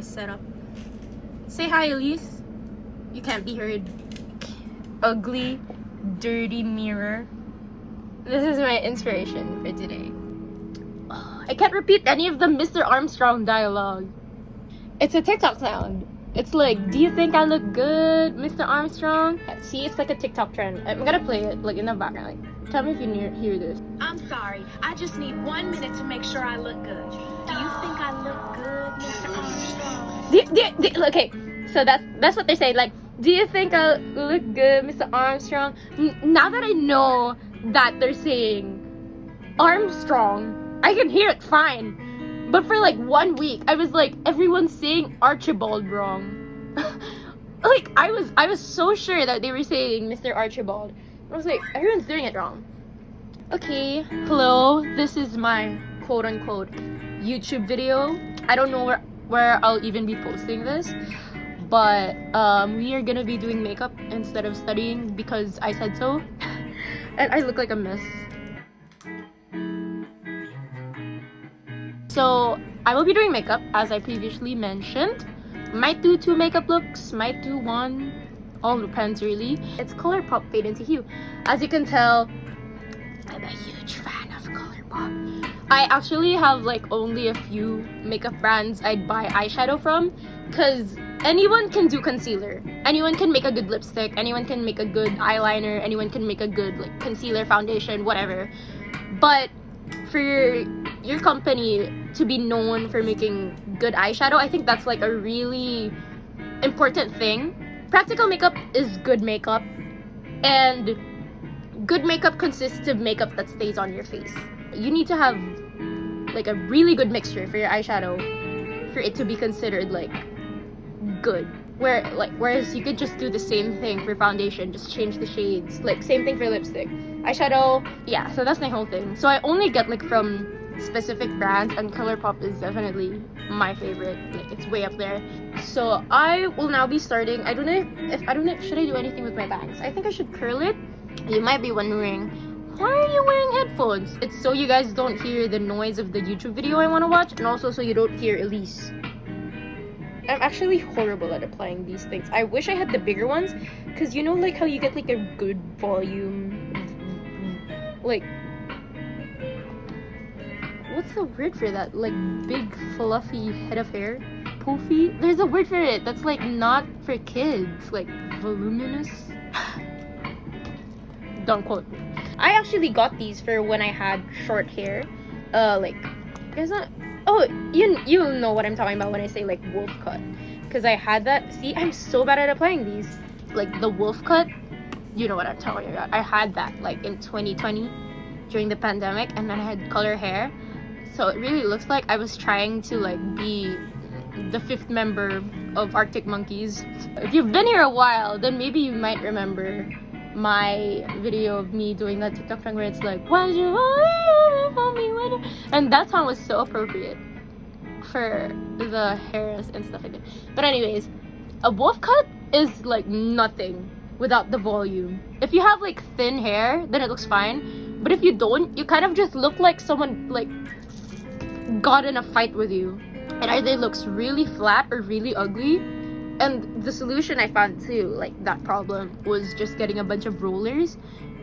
my setup. Say hi, Elise. You can't be heard. Ugly, dirty mirror. This is my inspiration for today. I can't repeat any of the Mr. Armstrong dialogue. It's a TikTok sound. It's like, do you think I look good, Mr. Armstrong? See, it's like a TikTok trend. I'm gonna play it like in the background. Like, tell me if you hear this. I'm sorry. I just need 1 minute to make sure I look good. Do you think I look good, Mr. Armstrong? Okay, so that's what they're saying. Like, do you think I look good, Mr. Armstrong? Now that I know that they're saying Armstrong, I can hear it fine. But for like 1 week, I was like, everyone's saying Archibald wrong. Like, I was so sure that they were saying Mr. Archibald. I was like, everyone's doing it wrong. Okay, hello, this is my quote-unquote YouTube video. I don't know where I'll even be posting this, but we are gonna be doing makeup instead of studying because I said so. And I look like a mess. So I will be doing makeup as I previously mentioned. Might do 2 makeup looks, might do 1. All depends really. It's ColourPop Fade into Hue. As you can tell, I'm a huge fan of ColourPop. I actually have like only a few makeup brands I'd buy eyeshadow from, because anyone can do concealer. Anyone can make a good lipstick. Anyone can make a good eyeliner. Anyone can make a good like concealer, foundation, whatever. But for your company to be known for making good eyeshadow, I think that's like a really important thing. Practical makeup is good makeup, and good makeup consists of makeup that stays on your face. You need to have like a really good mixture for your eyeshadow for it to be considered like good. Whereas you could just do the same thing for foundation, just change the shades. Like same thing for lipstick. Eyeshadow, yeah, so that's my whole thing. So I only get like from specific brands, and ColourPop is definitely my favorite. Like it's way up there. So I will now be starting. I don't know should I do anything with my bangs. I think I should curl it. You might be wondering, why are you wearing headphones? It's so you guys don't hear the noise of the YouTube video I want to watch, and also so you don't hear Elise. I'm actually horrible at applying these things. I wish I had the bigger ones, because you know like how you get like a good volume, like, what's the word for that? Like big fluffy head of hair? Poofy? There's a word for it that's like not for kids, like voluminous. Don't quote me. I actually got these for when I had short hair. Like, there's not. Oh, you'll know what I'm talking about when I say like wolf cut, because I had that. See, I'm so bad at applying these. Like the wolf cut, you know what I'm talking about. I had that like in 2020 during the pandemic, and then I had color hair, so it really looks like I was trying to like be the 5th member of Arctic Monkeys. If you've been here a while, then maybe you might remember my video of me doing that TikTok song where it's like, why'd you always for me when you... And that song was so appropriate for the hairs and stuff like that. But anyways, a wolf cut is like nothing without the volume. If you have like thin hair, then it looks fine. But if you don't, you kind of just look like someone like got in a fight with you. It either looks really flat or really ugly. And the solution I found to like that problem was just getting a bunch of rollers,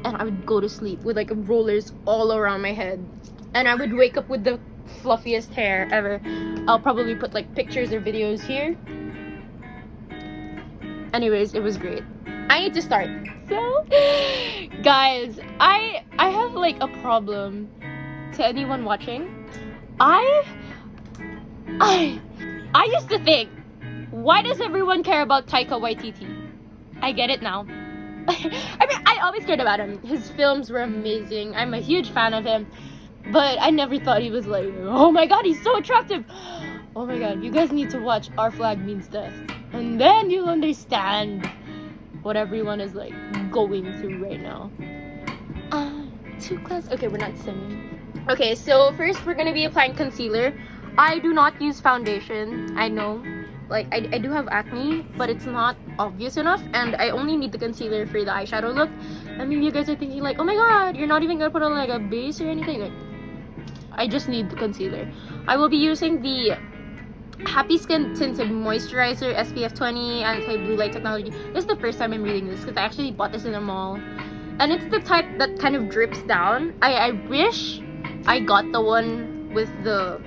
and I would go to sleep with like rollers all around my head, and I would wake up with the fluffiest hair ever. I'll probably put like pictures or videos here. Anyways, it was great. I need to start. So guys, I have like a problem. To anyone watching, I used to think, why does everyone care about Taika Waititi? I get it now. I mean, I always cared about him. His films were amazing. I'm a huge fan of him. But I never thought he was like, oh my god, he's so attractive. Oh my god, you guys need to watch Our Flag Means Death. And then you'll understand what everyone is like going through right now. Too close. Okay, we're not singing. Okay, so first we're gonna be applying concealer. I do not use foundation. I know. Like, I do have acne, but it's not obvious enough, and I only need the concealer for the eyeshadow look. I mean, you guys are thinking like, oh my god, you're not even gonna put on like a base or anything. Like, I just need the concealer. I will be using the Happy Skin Tinted Moisturizer, SPF 20, anti-blue light technology. This is the first time I'm reading this because I actually bought this in a mall. And it's the type that kind of drips down. I wish I got the one with the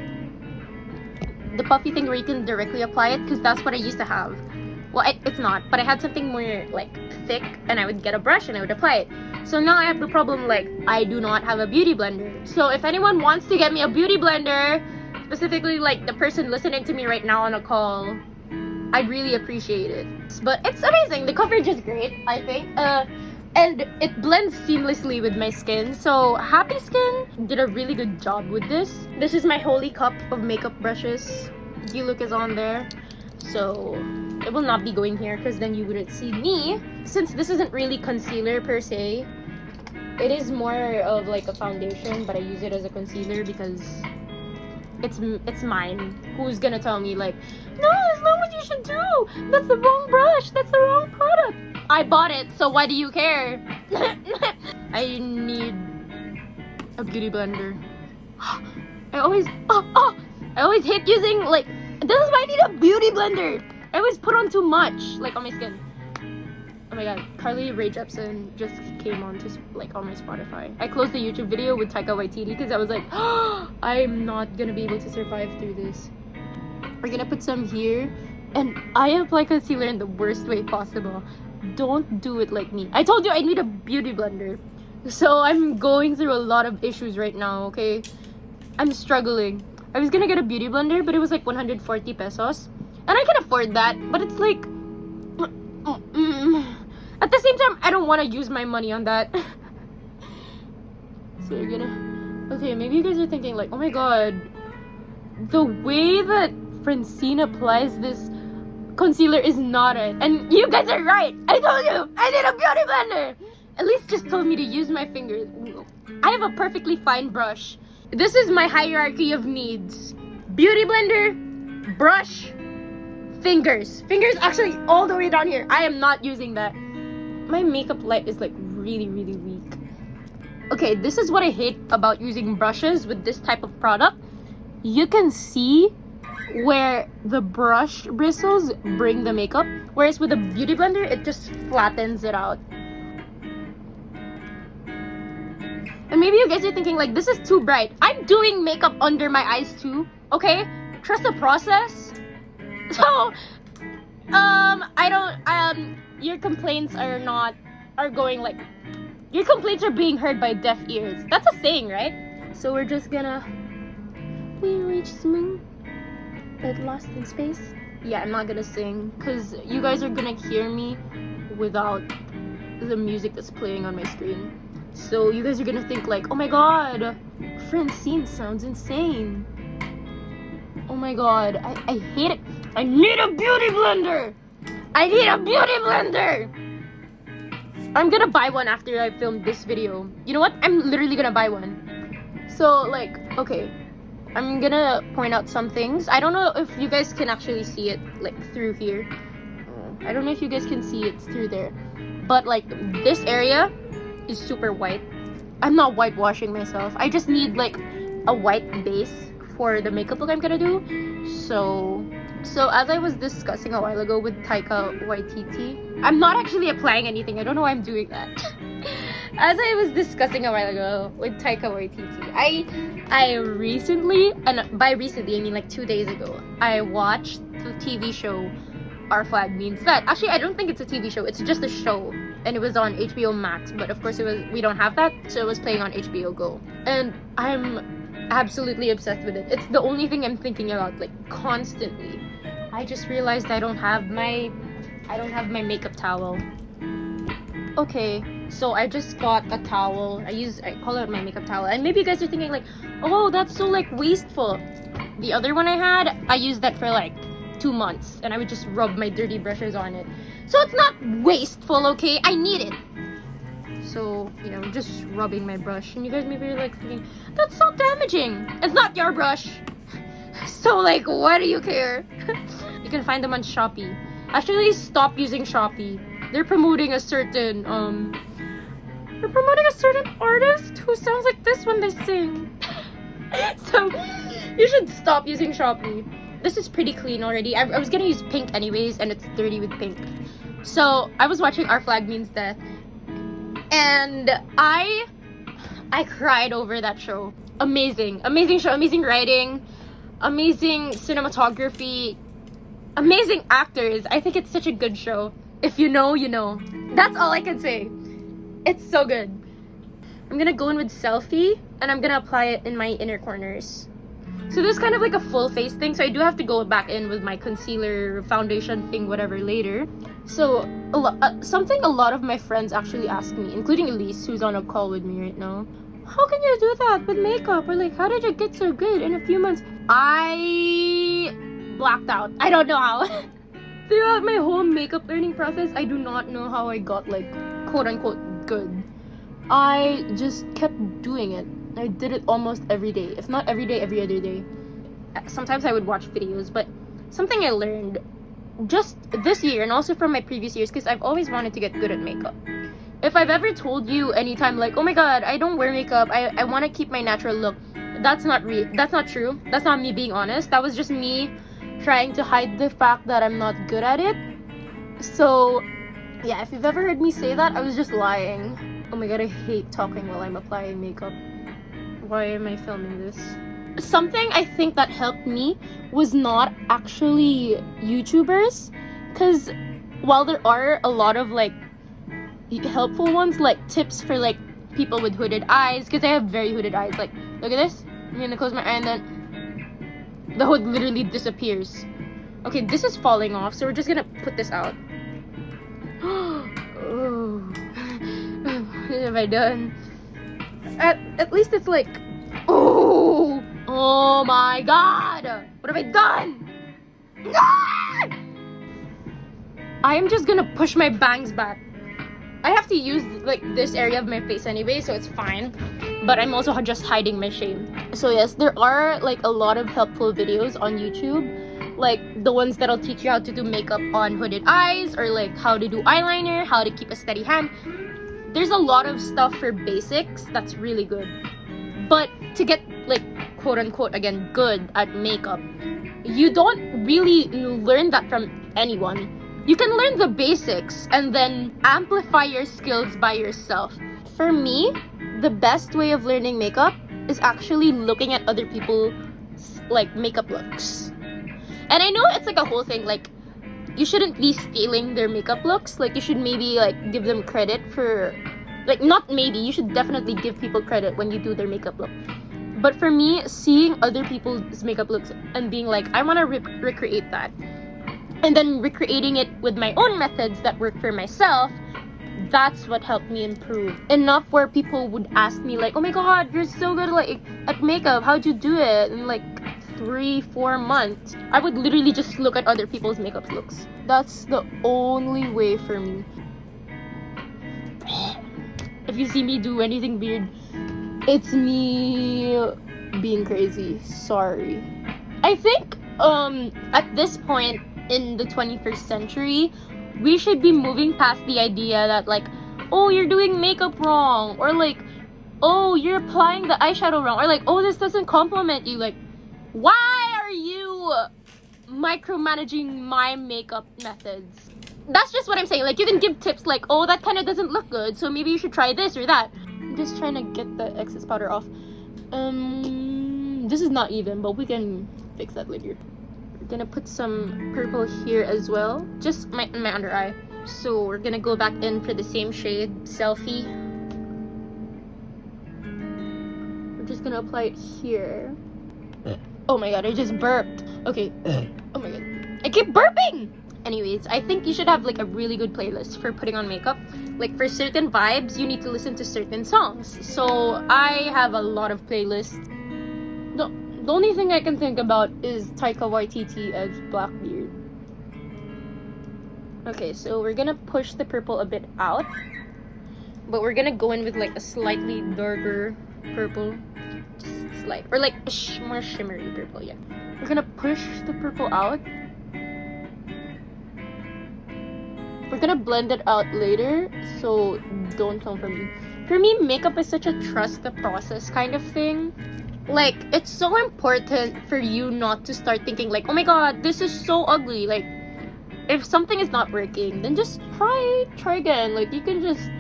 puffy thing where you can directly apply it, because that's what I used to have. Well, it's not, but I had something more like thick, and I would get a brush and I would apply it. So now I have the problem, like, I do not have a beauty blender. So if anyone wants to get me a beauty blender, specifically like the person listening to me right now on a call, I'd really appreciate it. But it's amazing. The coverage is great, I think. And it blends seamlessly with my skin. So Happy Skin did a really good job with this. This is my holy cup of makeup brushes. Look is on there. So it will not be going here because then you wouldn't see me. Since this isn't really concealer per se, it is more of like a foundation, but I use it as a concealer because it's mine. Who's gonna tell me like, no, that's not what you should do. That's the wrong brush. That's the wrong product. I bought it, so why do you care? I need a beauty blender. I always hate using like, this is why I need a beauty blender. I always put on too much, like on my skin. Oh my god, Carly Rae Jepsen just came on to like on my Spotify. I closed the YouTube video with Taika Waititi because I was like, I'm not gonna be able to survive through this. We're gonna put some here, and I apply concealer in the worst way possible. Don't do it like me. I told you I need a beauty blender. So I'm going through a lot of issues right now, okay? I'm struggling. I was gonna get a beauty blender, but it was like 140 pesos. And I can afford that, but it's like... At the same time, I don't want to use my money on that. So you're gonna... Okay, maybe you guys are thinking like, oh my god, the way that Francine applies this concealer is not it. And you guys are right. I told you I need a beauty blender. At least just told me to use my fingers. I have a perfectly fine brush. This is my hierarchy of needs: beauty blender, brush, fingers. Fingers actually all the way down here. I am not using that. My makeup light is like really weak. Okay, this is what I hate about using brushes with this type of product. You can see where the brush bristles bring the makeup, whereas with a beauty blender, it just flattens it out. And maybe you guys are thinking like, this is too bright. I'm doing makeup under my eyes too, okay? Trust the process. So, your complaints your complaints are being heard by deaf ears. That's a saying, right? So we're just gonna, we reached the moon, but lost in space. Yeah, I'm not gonna sing, because you guys are gonna hear me without the music that's playing on my screen. So you guys are gonna think like, oh my god, Francine sounds insane. Oh my god, I hate it. I need a beauty blender. I need a beauty blender. I'm gonna buy one after I film this video. You know what? I'm literally gonna buy one. So like, okay, I'm gonna point out some things. I don't know if you guys can actually see it like through here. I don't know if you guys can see it through there. But like this area is super white. I'm not whitewashing myself. I just need like a white base for the makeup look I'm gonna do. So as I was discussing a while ago with Taika Waititi, I'm not actually applying anything. I don't know why I'm doing that. As I was discussing a while ago with Taika Waititi, I recently, and by recently I mean like 2 days ago, I watched the TV show Our Flag Means That. Actually, I don't think it's a TV show. It's just a show, and it was on HBO Max. But of course, we don't have that, so it was playing on HBO Go. And I'm absolutely obsessed with it. It's the only thing I'm thinking about like constantly. I just realized I don't have my makeup towel. Okay, so I just got a towel. I call it my makeup towel. And maybe you guys are thinking like, oh, that's so like wasteful. The other one I had, I used that for like 2 months, and I would just rub my dirty brushes on it. So it's not wasteful, okay? I need it. So, you know, just rubbing my brush. And you guys maybe are like thinking, that's so damaging. It's not your brush. So like, why do you care? You can find them on Shopee. Actually, stop using Shopee. They're promoting a certain artist who sounds like this when they sing. So you should stop using Shopee. this is pretty clean already. I was gonna use pink anyways, and it's dirty with pink. So I was watching Our Flag Means Death, and I cried over that show. Amazing show, amazing writing, amazing cinematography, amazing actors. I think it's such a good show. If you know, you know. That's all I can say. It's so good. I'm gonna go in with Selfie, and I'm gonna apply it in my inner corners. So this is kind of like a full face thing, so I do have to go back in with my concealer, foundation thing, whatever later. So something a lot of my friends actually ask me, including Elise, who's on a call with me right now. How can you do that with makeup? Or like, how did you get so good in a few months? I blacked out. I don't know how. Throughout my whole makeup learning process, I do not know how I got like quote unquote good. I just kept doing it. I did it almost every day, if not every day, every other day. Sometimes I would watch videos, but something I learned just this year and also from my previous years, because I've always wanted to get good at makeup. If I've ever told you anytime like, oh my god, I don't wear makeup, I want to keep my natural look, that's not true. That's not me being honest. That was just me trying to hide the fact that I'm not good at it. So yeah, if you've ever heard me say that, I was just lying. Oh my god, I hate talking while I'm applying makeup. Why am I filming this? Something I think that helped me was not actually YouTubers, because while there are a lot of like helpful ones, like tips for like people with hooded eyes, because I have very hooded eyes. Like, look at this. I'm gonna close my eye and then the hood literally disappears. Okay, this is falling off, so we're just gonna put this out. Oh, what have I done? At least it's like, oh my god, what have I done? Ah! I'm just gonna push my bangs back. I have to use like this area of my face anyway, so it's fine, but I'm also just hiding my shame. So yes, there are like a lot of helpful videos on YouTube, like the ones that'll teach you how to do makeup on hooded eyes, or like how to do eyeliner, how to keep a steady hand. There's a lot of stuff for basics that's really good. But to get like quote unquote again good at makeup, you don't really learn that from anyone. You can learn the basics and then amplify your skills by yourself. For me, the best way of learning makeup is actually looking at other people's like makeup looks. And I know it's like a whole thing, like you shouldn't be stealing their makeup looks. Like you should maybe like give them credit for, like not maybe, you should definitely give people credit when you do their makeup look. But for me, seeing other people's makeup looks and being like, I want to recreate that, and then recreating it with my own methods that work for myself, that's what helped me improve. Enough where people would ask me like, oh my god, you're so good like at makeup, how'd you do it? In like 3-4 months. I would literally just look at other people's makeup looks. That's the only way for me. If you see me do anything weird, it's me being crazy. Sorry. I think at this point in the 21st century, we should be moving past the idea that like, oh, you're doing makeup wrong, or like, oh, you're applying the eyeshadow wrong, or like, oh, this doesn't compliment you. Like, why are you micromanaging my makeup methods? That's just what I'm saying. Like, you can give tips like, oh, that kind of doesn't look good, so maybe you should try this or that. I'm just trying to get the excess powder off. This is not even, but we can fix that later. We're gonna put some purple here as well, just my under eye. So we're gonna go back in for the same shade, Selfie. We're just gonna apply it here. Oh my god, I just burped. Okay. Oh my god, I keep burping. Anyways, I think you should have like a really good playlist for putting on makeup. Like for certain vibes, you need to listen to certain songs. So I have a lot of playlists. The only thing I can think about is Taika Waititi as Blackbeard. Okay, so we're gonna push the purple a bit out, but we're gonna go in with like a slightly darker purple, just slight, or like a more shimmery purple. Yeah, we're gonna push the purple out. We're gonna blend it out later, so don't come for me. For me, makeup is such a trust the process kind of thing. like, it's so important for you not to start thinking like, oh my god, this is so ugly. Like, if something is not working, then just try again. Like, you can just,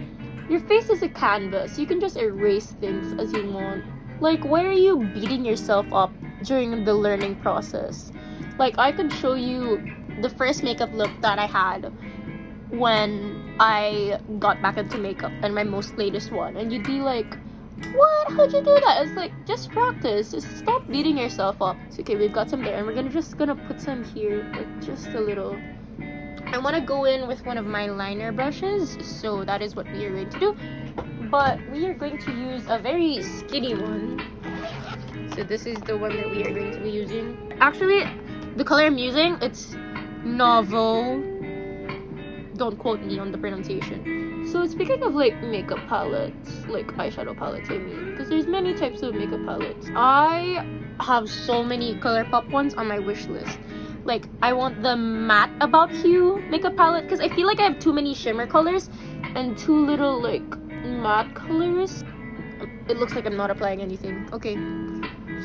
your face is a canvas. You can just erase things as you want. Like, why are you beating yourself up during the learning process? Like, I could show you the first makeup look that I had when I got back into makeup, and my most latest one, and you'd be like, what? How'd you do that? It's like, just practice. Just stop beating yourself up. So, okay, we've got some there, and we're gonna put some here, like just a little. I want to go in with one of my liner brushes, so that is what we are going to do. But we are going to use a very skinny one. So this is the one that we are going to be using. Actually, the color I'm using, it's Novo. Don't quote me on the pronunciation. So speaking of like makeup palettes, like eyeshadow palettes, I mean, because there's many types of makeup palettes. I have so many ColourPop ones on my wish list. Like, I want the matte About Hue makeup palette, because I feel like I have too many shimmer colors and too little like matte colors. It looks like I'm not applying anything. Okay,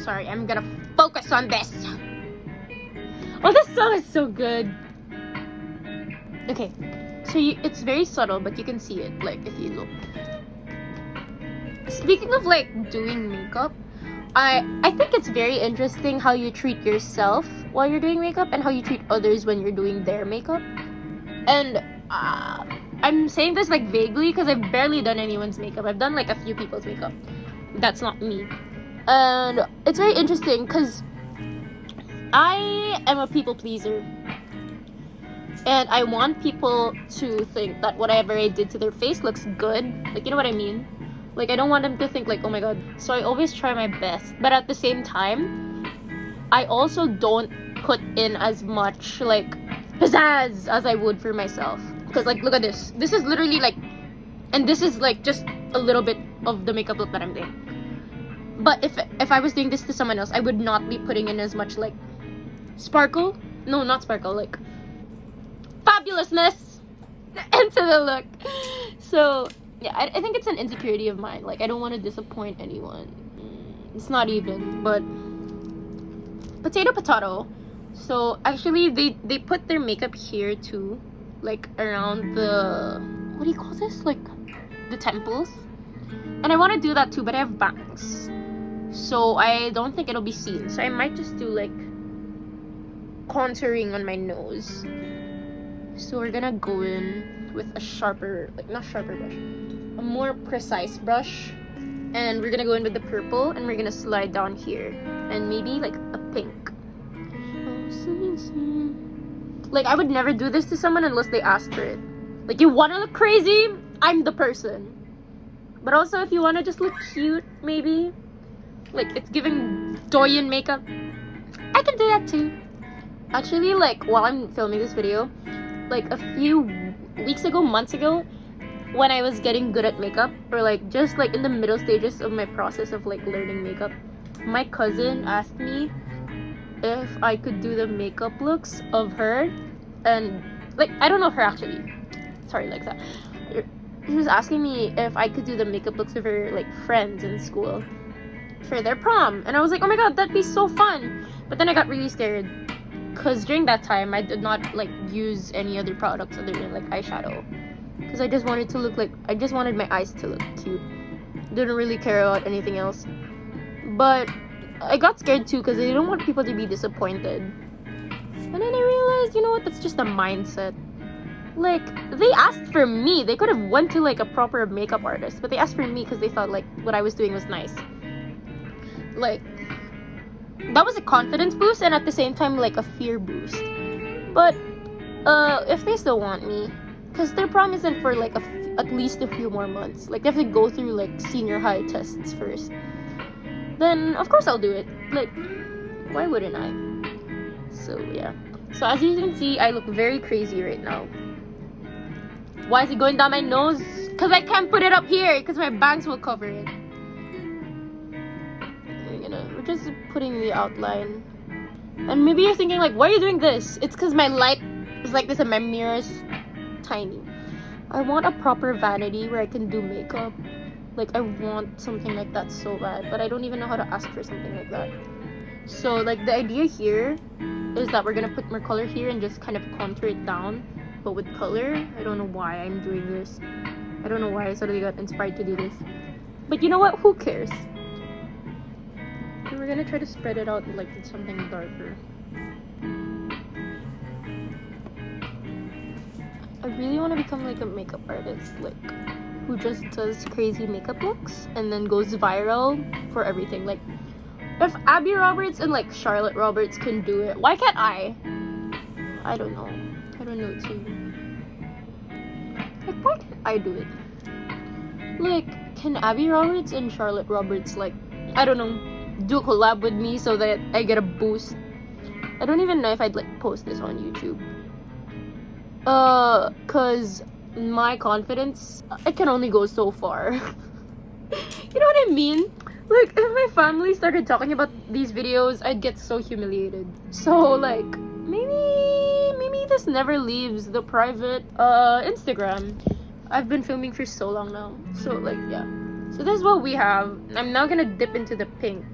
sorry, I'm gonna focus on this. Oh, this song is so good. Okay, so it's very subtle, but you can see it, like, if you look. Speaking of like doing makeup, I think it's very interesting how you treat yourself while you're doing makeup and how you treat others when you're doing their makeup. And I'm saying this like vaguely because I've barely done anyone's makeup. I've done like a few people's makeup. That's not me. And it's very interesting because I am a people pleaser. And I want people to think that whatever I did to their face looks good. Like, you know what I mean? Like, I don't want them to think like, oh my god. So I always try my best. But at the same time, I also don't put in as much like pizzazz as I would for myself. Because like, look at this. This is literally like, and this is like just a little bit of the makeup look that I'm doing. But if I was doing this to someone else, I would not be putting in as much like sparkle. No, not sparkle. Like fabulousness into the look. So yeah, I think it's an insecurity of mine. Like, I don't want to disappoint anyone. It's not even, but potato. So actually they put their makeup here too, like around the, what do you call this, like the temples. And I want to do that too, but I have bangs, so I don't think it'll be seen. So I might just do like contouring on my nose. So we're gonna go in with a sharper, like not sharper brush, a more precise brush, and we're gonna go in with the purple, and we're gonna slide down here, and maybe like a pink. Like, I would never do this to someone unless they asked for it. Like, you wanna look crazy? I'm the person. But also, if you wanna just look cute, maybe, like it's giving Doyen makeup, I can do that too. Actually, like, while I'm filming this video, like a few weeks ago, months ago, when I was getting good at makeup, or like just like in the middle stages of my process of like learning makeup, my cousin asked me if I could do the makeup looks of her. And like, I don't know her actually, sorry, like that. She was asking me if I could do the makeup looks of her like friends in school for their prom, and I was like, oh my god, that'd be so fun. But then I got really scared, because during that time I did not like use any other products other than like eyeshadow, because I just wanted to look like, I just wanted my eyes to look cute. Didn't really care about anything else. But I got scared too, because I didn't want people to be disappointed. And then I realized, you know what, that's just a mindset. Like, they asked for me. They could have went to like a proper makeup artist, but they asked for me because they thought like what I was doing was nice. Like, that was a confidence boost, and at the same time like a fear boost. But if they still want me, because their prom isn't for like at least a few more months, like they have to go through like senior high tests first, then of course I'll do it. Like, why wouldn't I? So yeah, so as you can see, I look very crazy right now. Why is it going down my nose? Because I can't put it up here, because my bangs will cover it. We're just putting the outline. And maybe you're thinking like, why are you doing this? It's because my light is like this and my mirror's tiny. I want a proper vanity where I can do makeup Like, I want something like that so bad, but I don't even know how to ask for something like that. So, like, the idea here is that we're gonna put more color here and just kind of contour it down, but with color. I don't know why I'm doing this. I don't know why I suddenly got inspired to do this. But you know what? Who cares? And we're gonna try to spread it out like with something darker. I really want to become like a makeup artist, like who just does crazy makeup looks and then goes viral for everything. Like, if Abby Roberts and like Charlotte Roberts can do it, why can't I? I don't know. I don't know too. Like, why can't I do it? Like, can Abby Roberts and Charlotte Roberts, like, I don't know, do a collab with me so that I get a boost? I don't even know if I'd like post this on YouTube. Cause my confidence, it can only go so far. You know what I mean? Like, if my family started talking about these videos, I'd get so humiliated. So, like, maybe this never leaves the private, Instagram. I've been filming for so long now. So, like, yeah. So this is what we have. I'm now gonna dip into the pink.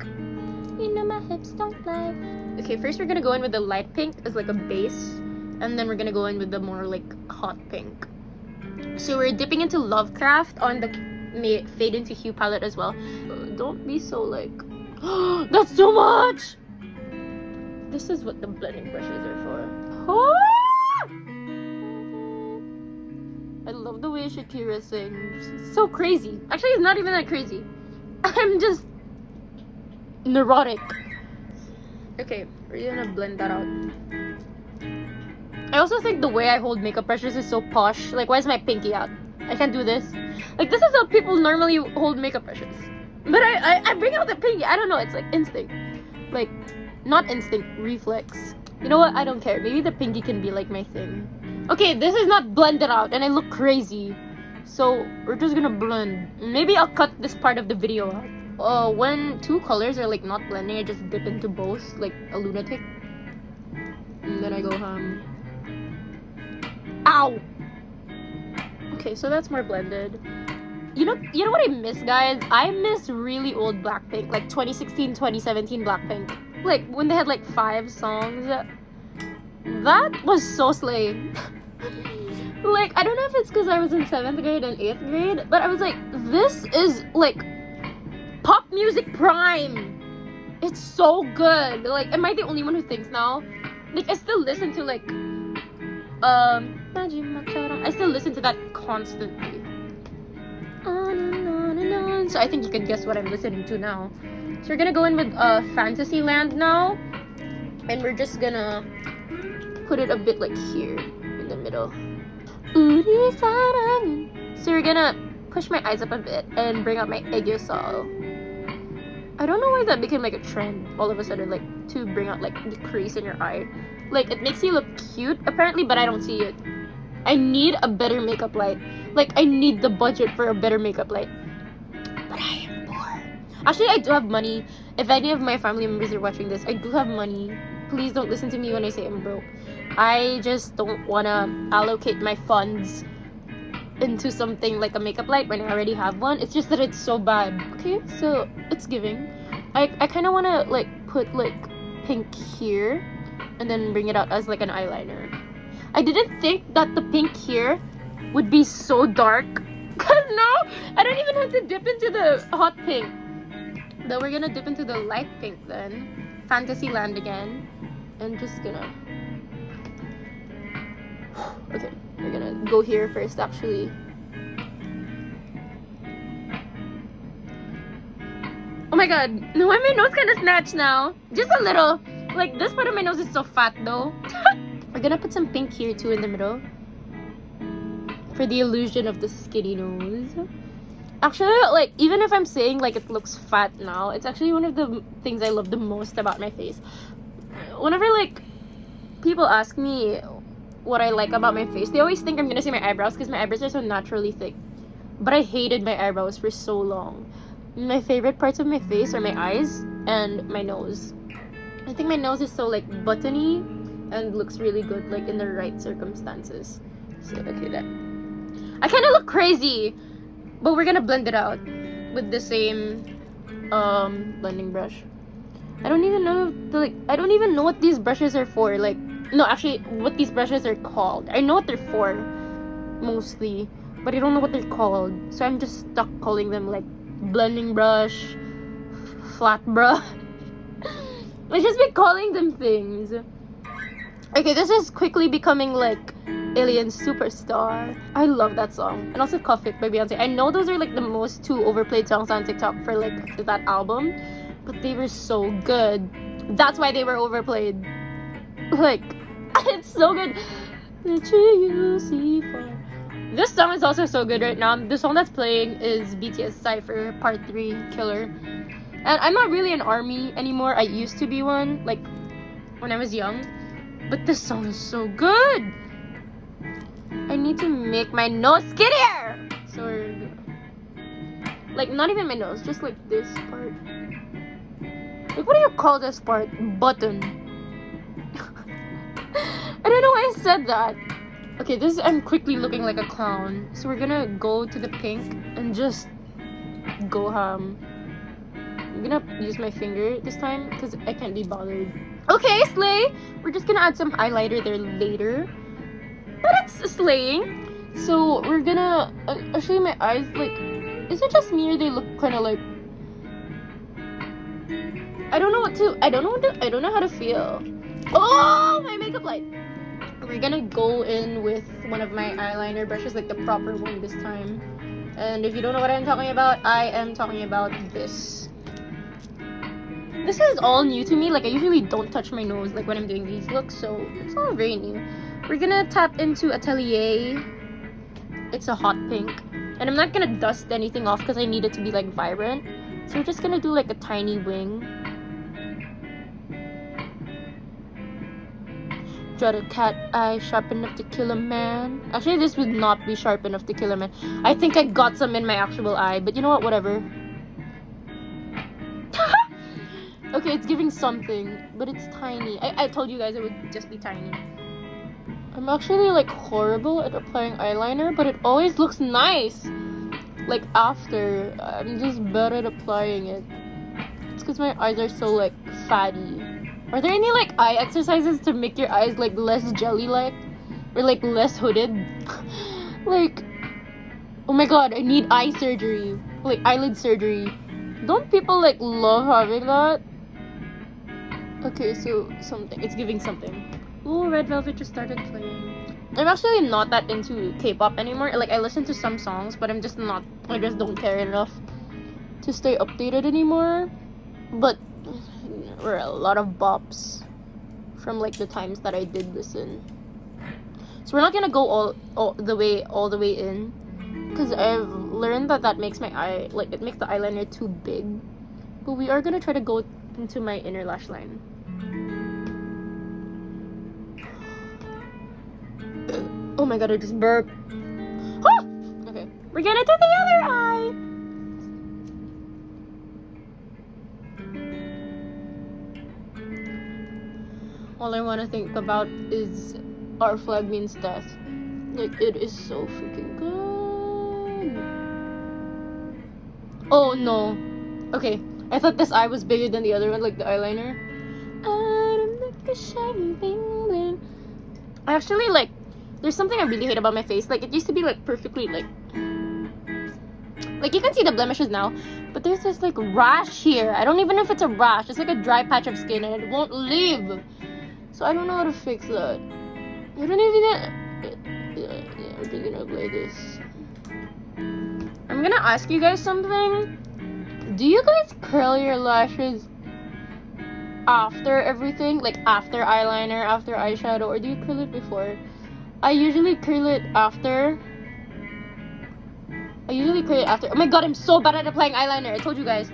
You know my hips don't lie. Okay, first we're gonna go in with the light pink as like a base. And then we're gonna go in with the more like hot pink. So we're dipping into Lovecraft on the Fade into Hue palette as well. Don't be so like, that's too much! This is what the blending brushes are for. I love the way Shakira sings. It's so crazy. Actually, it's not even that crazy. I'm just neurotic. Okay, we're gonna blend that out. I also think the way I hold makeup brushes is so posh. Like, why is my pinky out? I can't do this. Like, this is how people normally hold makeup brushes. But I bring out the pinky. I don't know. It's like instinct. Like, not instinct, reflex. You know what? I don't care. Maybe the pinky can be like my thing. Okay, this is not blended out and I look crazy. So, we're just gonna blend. Maybe I'll cut this part of the video out. When two colors are like not blending, I just dip into both like a lunatic. And then I go Ow! Okay, so that's more blended. You know what I miss, guys? I miss really old Blackpink, like 2016, 2017 Blackpink. Like, when they had like 5 songs. That was so slay. Like, I don't know if it's because I was in 7th grade and 8th grade, but I was like, this is like pop music prime. It's so good. Like, am I the only one who thinks now? Like, I still listen to like I still listen to that constantly. On and on and on. So I think you can guess what I'm listening to now. So we're gonna go in with Fantasyland now, and we're just gonna put it a bit like here in the middle. So we're gonna push my eyes up a bit and bring out my Aegyosol. I don't know why that became like a trend all of a sudden, like to bring out like the crease in your eye. Like, it makes you look cute apparently, but I don't see it. I need a better makeup light. Like, I need the budget for a better makeup light. But I am poor. Actually, I do have money. If any of my family members are watching this, I do have money. Please don't listen to me when I say I'm broke. I just don't want to allocate my funds into something like a makeup light when I already have one. It's just that it's so bad. Okay, so it's giving. I kind of want to like put like pink here and then bring it out as like an eyeliner. I didn't think that the pink here would be so dark. Cause now I don't even have to dip into the hot pink. Then we're gonna dip into the light pink then. Fantasyland again. And just gonna... Okay, we're gonna go here first actually. Oh my god, no, why my nose kinda snatched now? Just a little. Like, this part of my nose is so fat though. We're gonna put some pink here too in the middle. For the illusion of the skinny nose. Actually, like, even if I'm saying like it looks fat now, it's actually one of the things I love the most about my face. Whenever like people ask me what I like about my face, they always think I'm gonna say my eyebrows because my eyebrows are so naturally thick. But I hated my eyebrows for so long. My favorite parts of my face are my eyes and my nose. I think my nose is so like buttony and looks really good like in the right circumstances. So okay, there. I kind of look crazy, but we're gonna blend it out. with the same blending brush. I don't even know I don't even know what these brushes are for. Like, no, actually, what these brushes are called. I know what they're for, mostly, but I don't know what they're called. So I'm just stuck calling them like blending brush, flat brush. Let's just be calling them things. Okay, this is quickly becoming like Alien Superstar. I love that song. And also Cuff It by Beyonce. I know those are like the most two overplayed songs on TikTok for like that album, but they were so good. That's why they were overplayed. Like, it's so good. This song is also so good right now. The song that's playing is BTS Cypher Part 3 Killer. And I'm not really an ARMY anymore. I used to be one, like, when I was young. But this song is so good. I need to make my nose skinnier. So, like, not even my nose, just like this part. Like, what do you call this part? Button. I don't know why I said that. Okay, I'm quickly looking like a clown. So we're gonna go to the pink and just go ham. I'm gonna use my finger this time because I can't be bothered. Okay, slay! We're just gonna add some highlighter there later. But it's slaying. So we're gonna... actually, my eyes, like... Is it just me or they look kind of like... I don't know how to feel. Oh, my makeup light! We're gonna go in with one of my eyeliner brushes, like the proper one this time. And if you don't know what I'm talking about, I am talking about this. This is all new to me. Like, I usually don't touch my nose like when I'm doing these looks, so it's all very new. We're gonna tap into Atelier. It's a hot pink. And I'm not gonna dust anything off because I need it to be like vibrant. So we're just gonna do like a tiny wing. Draw a cat eye sharp enough to kill a man. Actually, this would not be sharp enough to kill a man. I think I got some in my actual eye, but you know what? Whatever. Okay, it's giving something, but it's tiny. I told you guys it would just be tiny. I'm actually like horrible at applying eyeliner, but it always looks nice. Like after, I'm just bad at applying it. It's because my eyes are so like fatty. Are there any like eye exercises to make your eyes like less jelly-like? Or like less hooded? Like, oh my god, I need eye surgery. Like eyelid surgery. Don't people like love having that? Okay, so something. It's giving something. Oh, Red Velvet just started playing. I'm actually not that into K-pop anymore. Like, I listen to some songs, but I just don't care enough to stay updated anymore. But there were a lot of bops from like the times that I did listen. So we're not gonna go all the way in, because I've learned that makes my eye, like, it makes the eyeliner too big. But we are gonna try to go into my inner lash line. Oh my god, I just burped. Ah! Okay, we're gonna do the other eye. All I want to think about is Our Flag Means Death. Like, it is so freaking good. Oh no. Okay, I thought this eye was bigger than the other one, like the eyeliner. I actually like, there's something I really hate about my face. Like, it used to be like perfectly like you can see the blemishes now, but there's this like rash here. I don't even know if it's a rash. It's like a dry patch of skin and it won't leave. So I don't know how to fix that. I don't even yeah, we're just gonna play this. I'm gonna ask you guys something. Do you guys curl your lashes after everything? Like after eyeliner, after eyeshadow, or do you curl it before? I usually curl it after. Oh my god, I'm so bad at applying eyeliner. I told you guys.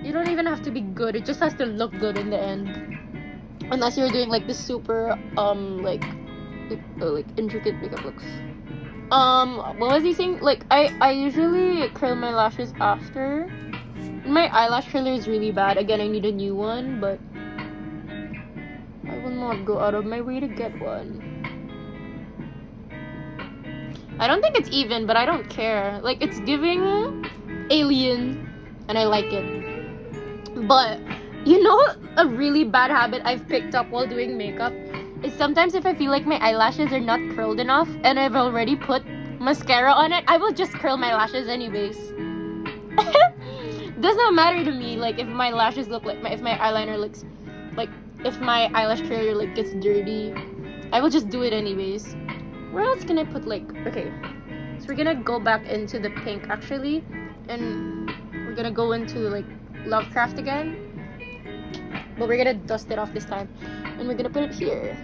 You don't even have to be good. It just has to look good in the end. Unless you're doing like the super like intricate makeup looks. What was he saying? Like I usually curl my lashes after. My eyelash curler is really bad. Again, I need a new one, but I will not go out of my way to get one. I don't think it's even, but I don't care. Like, it's giving alien, and I like it. But you know, a really bad habit I've picked up while doing makeup is sometimes if I feel like my eyelashes are not curled enough and I've already put mascara on it, I will just curl my lashes anyways. Does not matter to me, like, if my lashes look like if my eyeliner looks like, if my eyelash curler like gets dirty, I will just do it anyways. Where else can I put, like, okay, so we're gonna go back into the pink actually, and we're gonna go into like Lovecraft again, but we're gonna dust it off this time, and we're gonna put it here.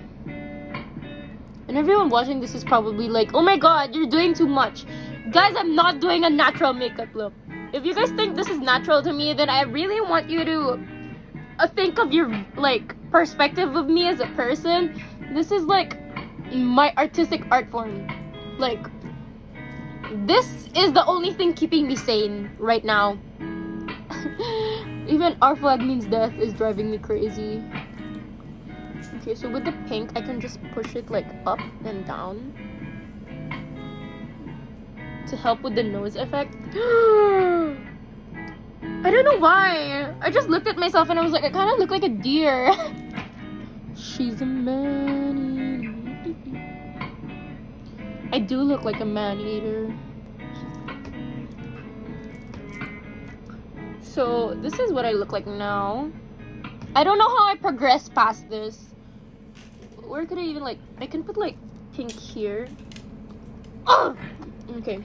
And everyone watching this is probably like, oh my god, you're doing too much. Guys, I'm not doing a natural makeup look. If you guys think this is natural to me, then I really want you to think of your, like, perspective of me as a person. This is, like, my artistic art form. Like, this is the only thing keeping me sane right now. Even our flag means death is driving me crazy. Okay, so with the pink, I can just push it, like, up and down to help with the nose effect. I don't know why. I just looked at myself and I was like, I kind of look like a deer. She's a man-eater. I do look like a man-eater. So this is what I look like now. I don't know how I progress past this. Where could I even, like, I can put like pink here. Oh! Okay.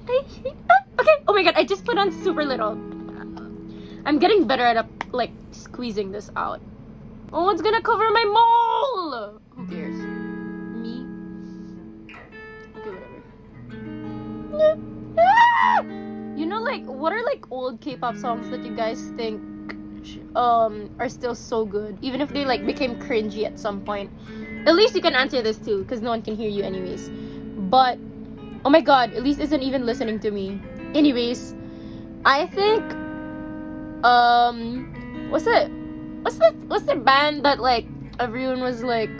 Okay, oh my god, I just put on super little. I'm getting better at like squeezing this out. Oh, it's gonna cover my mole! Who cares? Me? Okay, whatever. You know, like, what are like old K-pop songs that you guys think are still so good, even if they like became cringy at some point? At least you can answer this too, because no one can hear you anyways. But oh my god, Elise isn't even listening to me. Anyways, I think what's the band that like everyone was like,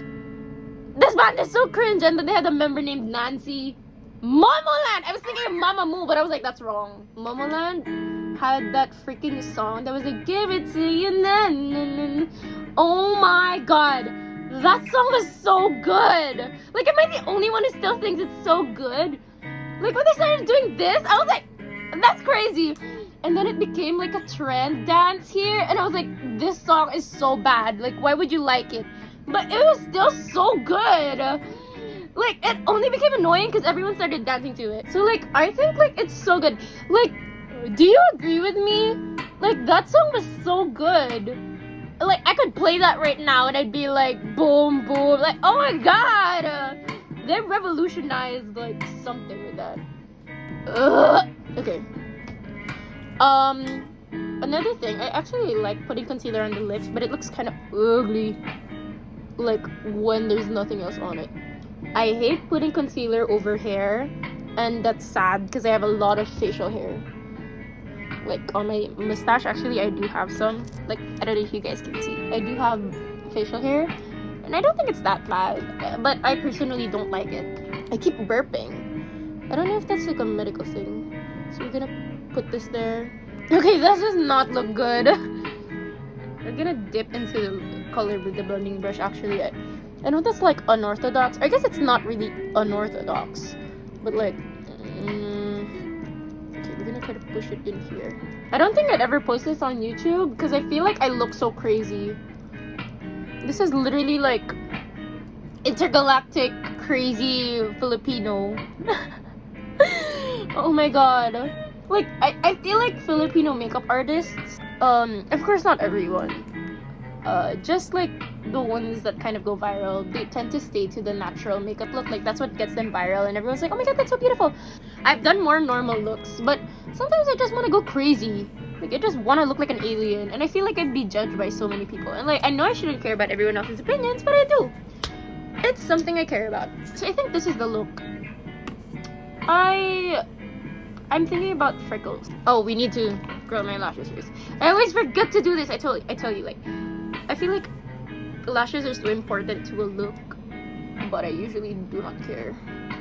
this band is so cringe, and then they had a member named Nancy? Momoland! I was thinking of Mamamoo, but I was like, that's wrong. Momoland had that freaking song that was like, give it to you then. Oh my god, that song was so good. Like, am I the only one who still thinks it's so good? Like, when they started doing this, I was like, that's crazy. And then it became like a trend dance here, and I was like, this song is so bad. Like, why would you like it? But it was still so good. Like, it only became annoying because everyone started dancing to it. So, like, I think, like, it's so good. Like, do you agree with me? Like, that song was so good. Like, I could play that right now and I'd be like, boom, boom. Like, oh my god. They revolutionized, like, something with that. Ugh. Okay. Another thing, I actually like putting concealer on the lips, but it looks kind of ugly, like, when there's nothing else on it. I hate putting concealer over hair, and that's sad because I have a lot of facial hair. Like, on my mustache, actually, I do have some. Like, I don't know if you guys can see. I do have facial hair, and I don't think it's that bad, but I personally don't like it. I keep burping. I don't know if that's like a medical thing. So we're gonna put this there. Okay, that does not look good. We're gonna dip into the color with the blending brush, actually. I know that's like unorthodox. I guess it's not really unorthodox, but like, okay, we're gonna try to push it in here. I don't think I'd ever post this on YouTube because I feel like I look so crazy. This is literally like intergalactic crazy Filipino. Oh my god. Like, I feel like Filipino makeup artists, of course not everyone, just like the ones that kind of go viral, they tend to stay to the natural makeup look. Like, that's what gets them viral, and everyone's like, oh my god, that's so beautiful. I've done more normal looks, but sometimes I just want to go crazy. Like, I just want to look like an alien, and I feel like I'd be judged by so many people. And like, I know I shouldn't care about everyone else's opinions, but I do. It's something I care about. So I think this is the look. I'm thinking about freckles. Oh, we need to grow my lashes first. I always forget to do this. I tell you, like, I feel like lashes are so important to a look, but I usually do not care.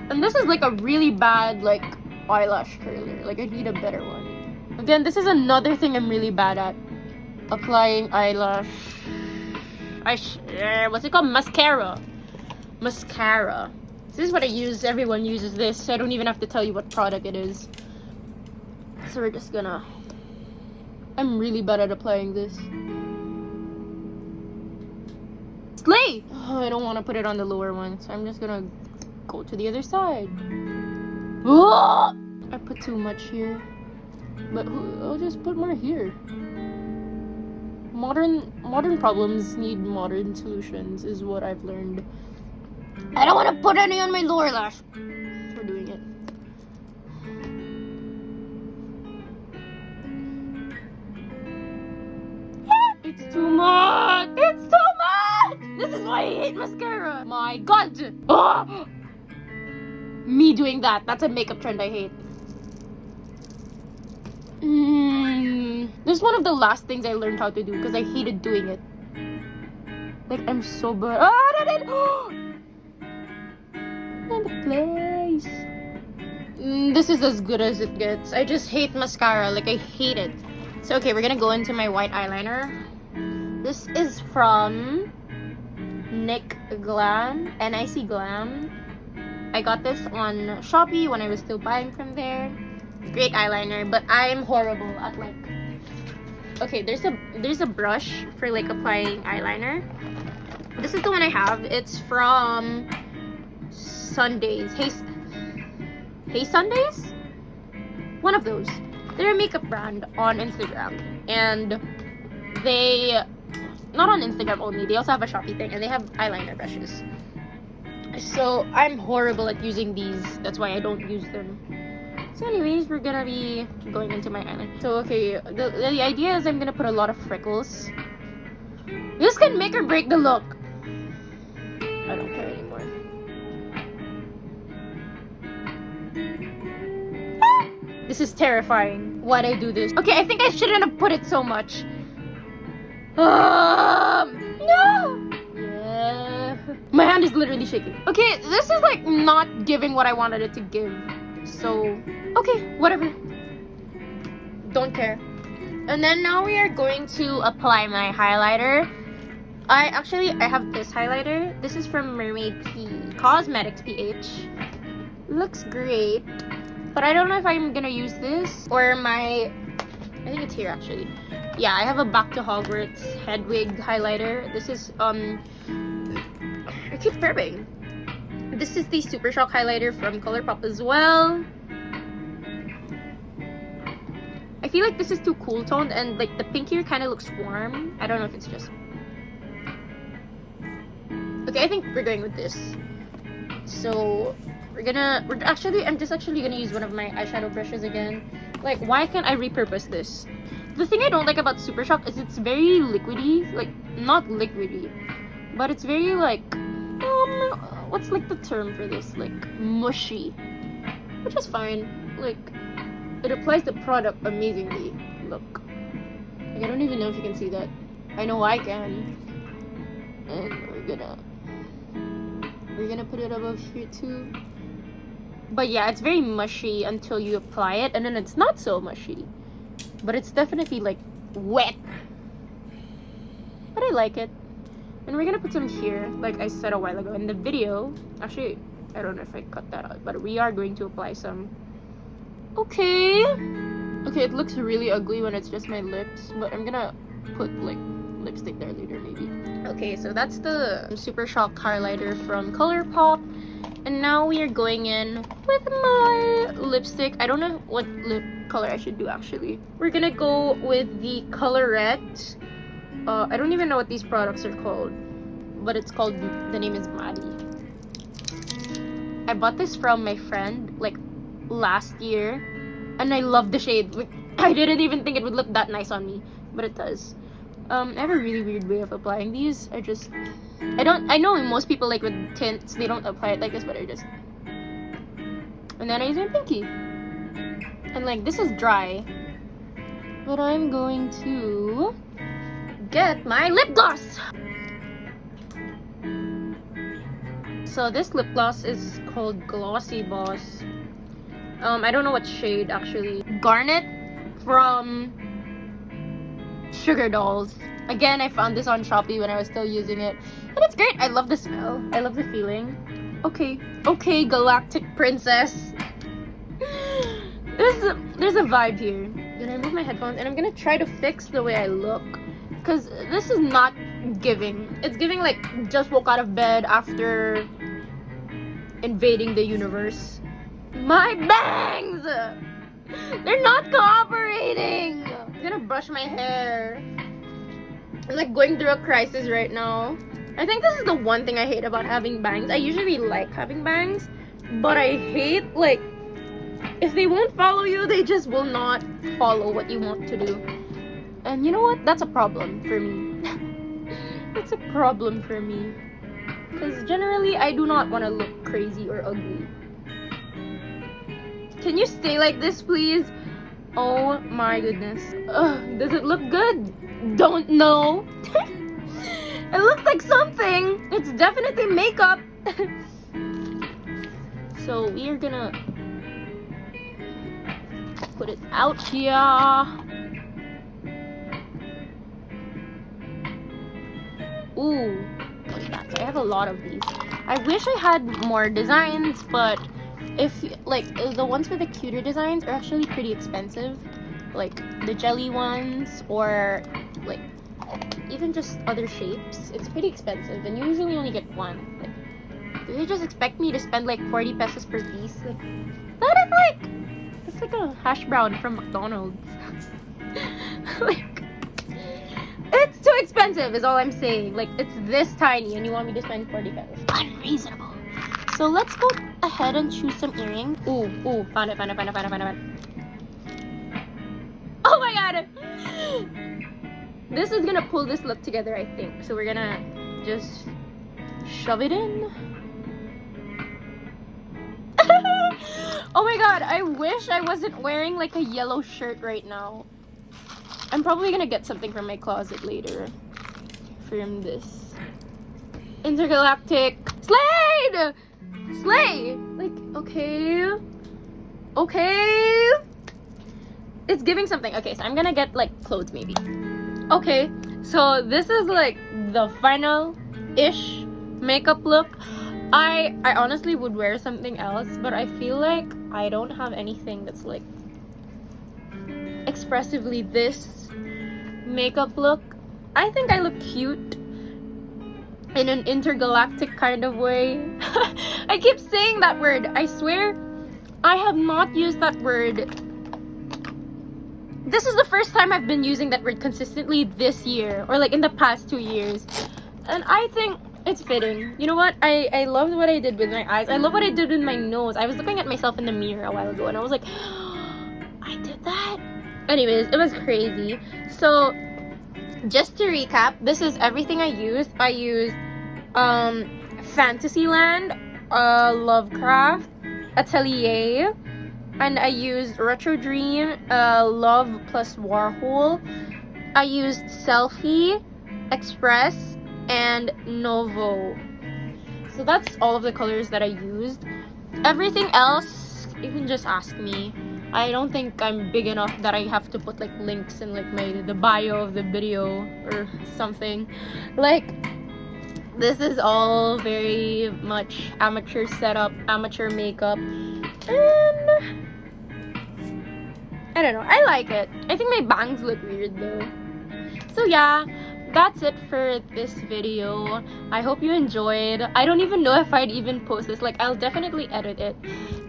And this is like a really bad, like, eyelash curler. Like, I need a better one. Again, this is another thing I'm really bad at. Applying eyelash. What's it called? Mascara. Mascara. This is what I use. Everyone uses this. So I don't even have to tell you what product it is. So we're just gonna... I'm really bad at applying this. Slay! Oh, I don't want to put it on the lower one. So I'm just gonna go to the other side. Oh! I put too much here. But I'll just put more here. Modern problems need modern solutions is what I've learned. I don't want to put any on my lower lash. We're doing it. It's too much. It's too much. This is why I hate mascara. My God. Oh! Me doing that. That's a makeup trend I hate. This is one of the last things I learned how to do because I hated doing it. Like, I'm so bad. And the place. This is as good as it gets. I just hate mascara. Like, I hate it. So, okay, we're gonna go into my white eyeliner. This is from NIC Glam. NIC Glam. I got this on Shopee when I was still buying from there. Great eyeliner, but I'm horrible at like... Okay, there's a brush for like applying eyeliner. This is the one I have. It's from Sundays. Hey Sundays? One of those. They're a makeup brand on Instagram. And they... Not on Instagram only. They also have a Shopee thing. And they have eyeliner brushes. So, I'm horrible at using these. That's why I don't use them. So anyways, we're gonna be going into my eyeliner. So okay, the idea is I'm gonna put a lot of freckles. This can make or break the look. I don't care anymore. This is terrifying. Why'd I do this? Okay, I think I shouldn't have put it so much. No! Yeah. My hand is literally shaking. Okay, this is like not giving what I wanted it to give. So, okay, whatever. Don't care. And then now we are going to apply my highlighter. I have this highlighter. This is from Mermaid Cosmetics PH. Looks great. But I don't know if I'm gonna use this or my... I think it's here actually. Yeah, I have a Back to Hogwarts Hedwig highlighter. This is, I keep burping. This is the Super Shock highlighter from ColourPop as well. I feel like this is too cool toned and like the pink here kind of looks warm. I don't know if it's just... Okay, I think we're going with this. So I'm just actually gonna use one of my eyeshadow brushes again. Like, why can't I repurpose this? The thing I don't like about Super Shock is it's very liquidy. Like, not liquidy, but it's very like, what's like the term for this? Like, mushy. Which is fine. Like, it applies the product amazingly. Look. Like, I don't even know if you can see that. I know I can. And we're gonna put it above here too. But yeah, it's very mushy until you apply it, and then it's not so mushy. But it's definitely like wet. But I like it. And we're gonna put some here, like I said a while ago in the video. Actually, I don't know if I cut that out, but we are going to apply some. Okay. Okay, it looks really ugly when it's just my lips, but I'm gonna put like lipstick there later maybe. Okay, so that's the Super Shock highlighter from ColourPop. And now we are going in with my lipstick. I don't know what lip color I should do actually. We're gonna go with the Colorette. I don't even know what these products are called, but it's called, the name is Maddie. I bought this from my friend like last year, and I love the shade. Like, I didn't even think it would look that nice on me, but it does. I have a really weird way of applying these. I know most people like with tints, they don't apply it like this, but I just... And then I use my pinky. And like, this is dry. But I'm going to get my lip gloss. So this lip gloss is called Glossy Boss. I don't know what shade actually. Garnet from Sugar Dolls. Again, I found this on Shopee when I was still using it. And it's great. I love the smell. I love the feeling. Okay, Galactic Princess. There's a vibe here. I'm gonna remove my headphones and I'm gonna try to fix the way I look. Because this is not giving. It's giving like just woke out of bed after invading the universe. My bangs! They're not cooperating! I'm gonna brush my hair. I'm like going through a crisis right now. I think this is the one thing I hate about having bangs. I usually like having bangs, but I hate like if they won't follow you, they just will not follow what you want to do. And you know what? That's a problem for me. It's a problem for me. Because generally, I do not want to look crazy or ugly. Can you stay like this, please? Oh my goodness. Does it look good? Don't know. It looks like something. It's definitely makeup. So we are gonna put it out here. Ooh, what is that? So I have a lot of these. I wish I had more designs, but if like the ones with the cuter designs are actually pretty expensive, like the jelly ones or like even just other shapes. It's pretty expensive, and you usually only get one. Like, do they just expect me to spend like 40 pesos per piece? Like that is like it's like a hash brown from McDonald's. Like. It's too expensive is all I'm saying. Like, it's this tiny and you want me to spend 40 pesos. Unreasonable. So let's go ahead and choose some earrings. Ooh, found it. Oh my god! This is gonna pull this look together, I think. So we're gonna just shove it in. Oh my god, I wish I wasn't wearing like a yellow shirt right now. I'm probably gonna get something from my closet later from this. Intergalactic Slade! Slay! Like, okay. It's giving something. Okay, so I'm gonna get like clothes maybe. Okay, so this is like the final-ish makeup look. I honestly would wear something else, but I feel like I don't have anything that's like expressively this makeup look. I think I look cute in an intergalactic kind of way. I keep saying that word. I swear I have not used that word. This is the first time I've been using that word consistently this year, or like in the past 2 years, and I think it's fitting. You know what? I loved what I did with my eyes. I love what I did with my nose. I was looking at myself in the mirror a while ago and I was like, I did that. Anyways, it was crazy. So just to recap, this is everything I used. I used Fantasyland, Lovecraft, Atelier, and I used Retro Dream, Love plus Warhol. I used Selfie, Express, and Novo. So that's all of the colors that I used. Everything else, you can just ask me. I don't think I'm big enough that I have to put like links in like the bio of the video or something. Like, this is all very much amateur setup, amateur makeup, and I don't know, I like it. I think my bangs look weird though. So yeah, that's it for this video. I hope you enjoyed. I don't even know if I'd even post this. Like, I'll definitely edit it.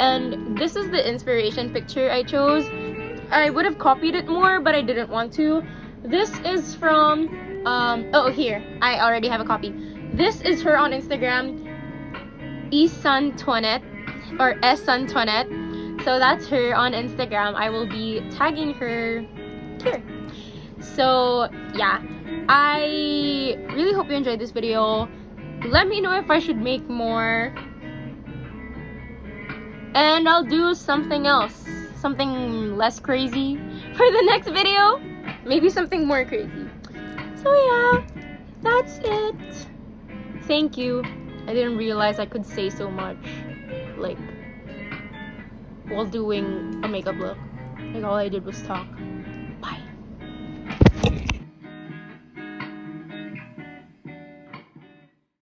And this is the inspiration picture I chose. I would have copied it more, but I didn't want to. This is from oh, here, I already have a copy. This is her on Instagram, eSunToinette or SSunToinette. So that's her on Instagram. I will be tagging her here. So yeah, I really hope you enjoyed this video. Let me know if I should make more, and I'll do something else, something less crazy for the next video. Maybe something more crazy. So yeah, that's it. Thank you. I didn't realize I could say so much, like, while doing a makeup look. Like, all I did was talk.